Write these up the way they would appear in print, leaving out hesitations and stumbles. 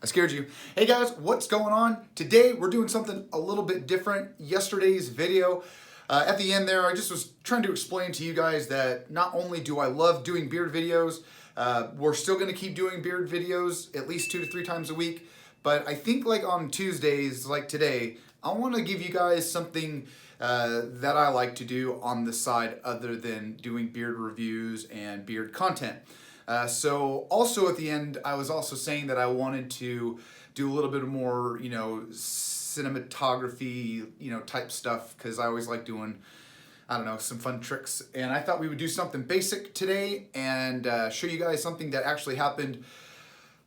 I scared you. Hey guys, what's going on? Today we're doing something a little bit different. Yesterday's video, at the end there, I just was trying to explain to you guys that not only do I love doing beard videos, we're still gonna keep doing beard videos at least 2 to 3 times a week. But I think like on Tuesdays, like today, I wanna give you guys something that I like to do on the side other than doing beard reviews and beard content. So also at the end, I was also saying that I wanted to do a little bit more, cinematography, type stuff, because I always like doing, I don't know, some fun tricks. And I thought we would do something basic today and show you guys something that actually happened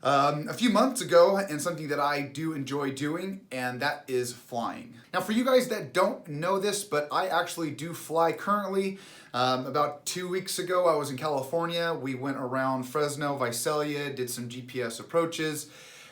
a few months ago and something that I do enjoy doing, and that is flying. Now for you guys that don't know this, but I actually do fly currently. About 2 weeks ago, I was in California. We went around Fresno, Visalia, did some GPS approaches,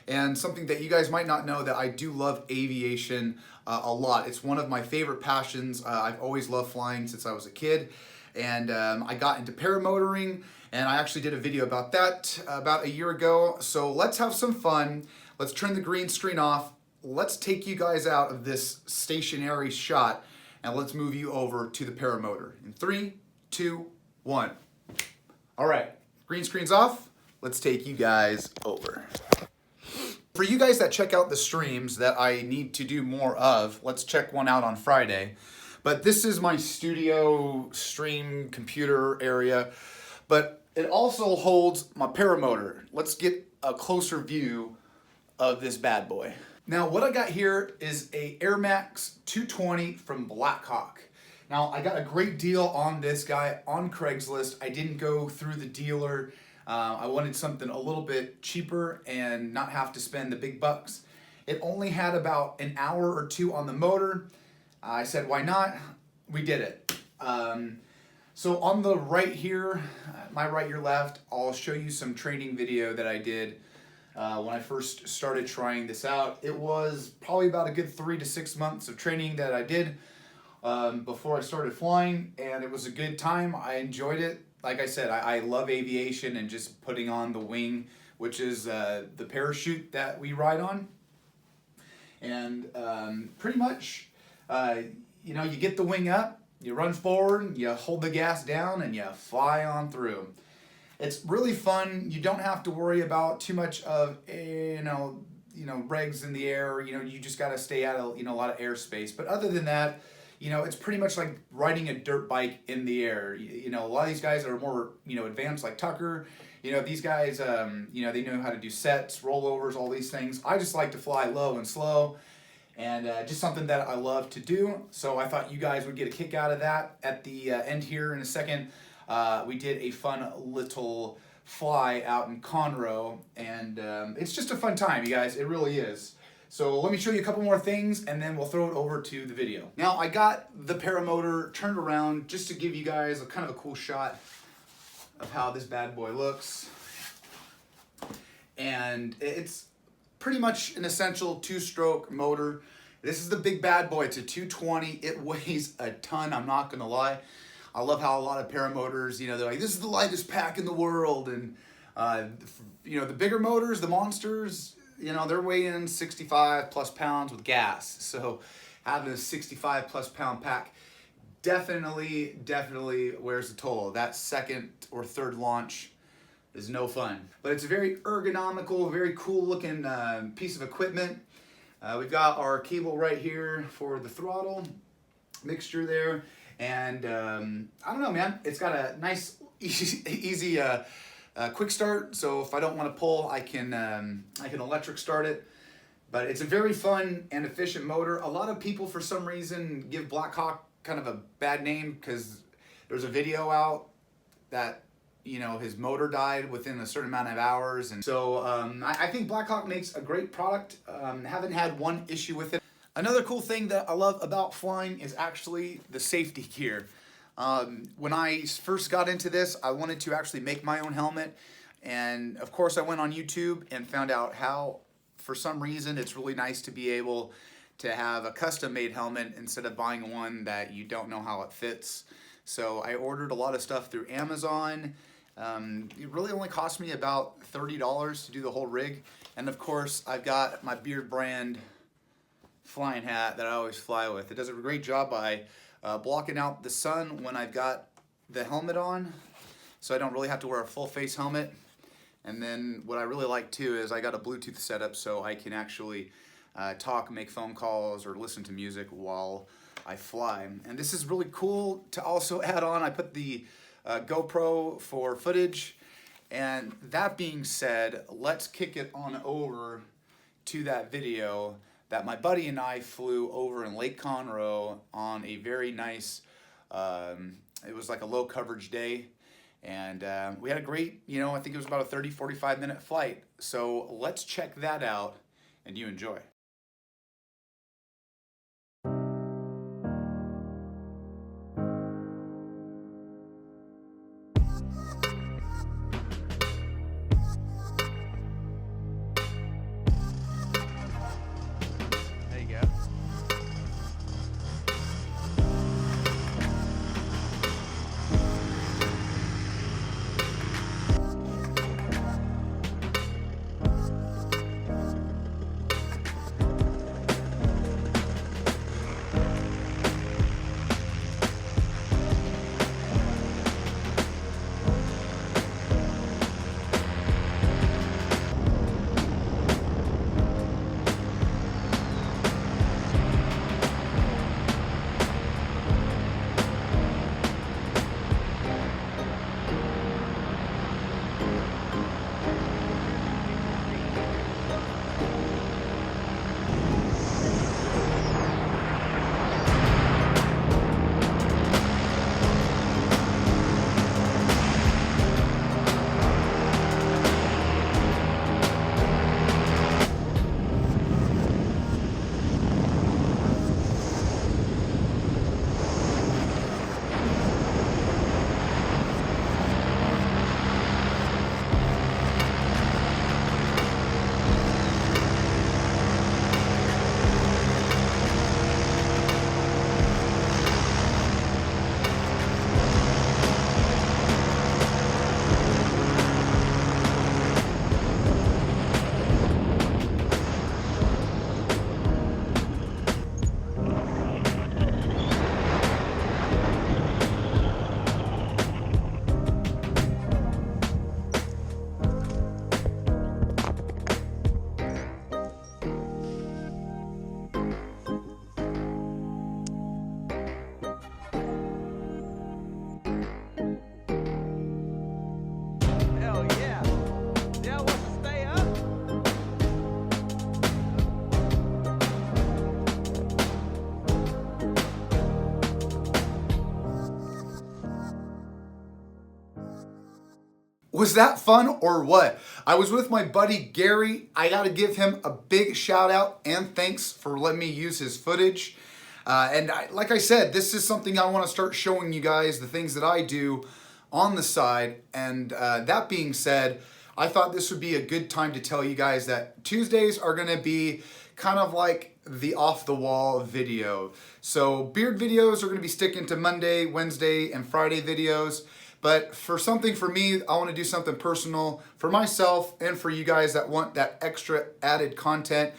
and something that you guys might not know, that I do love aviation a lot. It's one of my favorite passions. I've always loved flying since I was a kid, and I got into paramotoring, and I actually did a video about that about a year ago. So let's have some fun. Let's turn the green screen off. Let's take you guys out of this stationary shot and let's move you over to the paramotor. In 3, 2, 1. All right, green screen's off. Let's take you guys over. For you guys that check out the streams that I need to do more of, let's check one out on Friday. But this is my studio stream computer area, but it also holds my paramotor. Let's get a closer view of this bad boy. Now what I got here is a Air Max 220 from Blackhawk. Now I got a great deal on this guy on Craigslist. I didn't go through the dealer. I wanted something a little bit cheaper and not have to spend the big bucks. It only had about an hour or two on the motor. I said, why not? We did it. So on the right here, my right, your left, I'll show you some training video that I did when I first started trying this out. It was probably about a good 3 to 6 months of training that I did before I started flying, and it was a good time. I enjoyed it. Like I said, I love aviation and just putting on the wing, which is the parachute that we ride on. And pretty much, you get the wing up, you run forward, you hold the gas down, and you fly on through. It's really fun. You don't have to worry about too much of, regs in the air. You just got to stay out of, a lot of airspace. But other than that, it's pretty much like riding a dirt bike in the air. A lot of these guys are more, advanced, like Tucker. These guys, they know how to do sets, rollovers, all these things. I just like to fly low and slow, and just something that I love to do. So I thought you guys would get a kick out of that. At the end here in a second, we did a fun little fly out in Conroe, and it's just a fun time, you guys. It really is. So let me show you a couple more things, and then we'll throw it over to the video. Now I got the paramotor turned around just to give you guys a kind of a cool shot of how this bad boy looks. And it's pretty much an essential 2-stroke motor. This is the big bad boy. It's a 220. It weighs a ton, I'm not gonna lie. I love how a lot of paramotors, they're like, this is the lightest pack in the world. And, the bigger motors, the monsters, they're weighing 65 plus pounds with gas. So having a 65 plus pound pack definitely wears a toll. That second or third launch is no fun. But it's a very ergonomical, very cool looking piece of equipment. We've got our cable right here for the throttle mixture there. And I don't know, man. It's got a nice, easy quick start. So if I don't want to pull, I can electric start it. But it's a very fun and efficient motor. A lot of people, for some reason, give Blackhawk kind of a bad name because there's a video out that his motor died within a certain amount of hours. And so I think Blackhawk makes a great product. Haven't had one issue with it. Another cool thing that I love about flying is actually the safety gear. When I first got into this, I wanted to actually make my own helmet. And of course I went on YouTube and found out how, for some reason, it's really nice to be able to have a custom made helmet instead of buying one that you don't know how it fits. So I ordered a lot of stuff through Amazon. It really only cost me about $30 to do the whole rig. And of course, I've got my Beard brand flying hat that I always fly with. It does a great job by blocking out the sun when I've got the helmet on, so I don't really have to wear a full face helmet. And then what I really like too is I got a Bluetooth setup so I can actually talk, make phone calls, or listen to music while I fly. And this is really cool to also add on. I put the GoPro for footage. And that being said, let's kick it on over to that video that my buddy and I flew over in Lake Conroe on a very nice, it was like a low coverage day. And we had a great, I think it was about a 30, 45 minute flight. So let's check that out and you enjoy. There you go. Was that fun or what? I was with my buddy Gary. I gotta give him a big shout out and thanks for letting me use his footage. Like I said, this is something I wanna start showing you guys, the things that I do on the side. And that being said, I thought this would be a good time to tell you guys that Tuesdays are gonna be kind of like the off the wall video. So beard videos are gonna be sticking to Monday, Wednesday, and Friday videos. But for something for me, I want to do something personal for myself and for you guys that want that extra added content.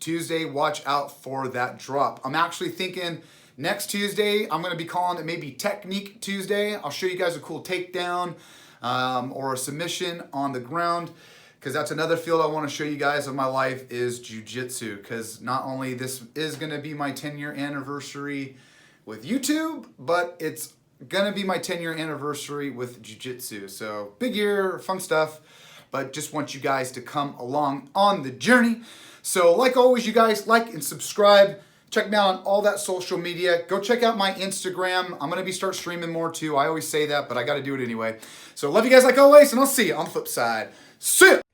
Tuesday, watch out for that drop. I'm actually thinking next Tuesday, I'm going to be calling it maybe Technique Tuesday. I'll show you guys a cool takedown or a submission on the ground, because that's another field I want to show you guys of my life is jiu-jitsu. Because not only this is going to be my 10-year anniversary with YouTube, but it's gonna be my 10-year anniversary with jiu-jitsu. So big year, fun stuff, but just want you guys to come along on the journey. So like always, you guys like and subscribe. Check me out on all that social media. Go check out my Instagram. I'm gonna start streaming more too. I always say that, but I gotta do it anyway. So love you guys like always, and I'll see you on the flip side. See ya!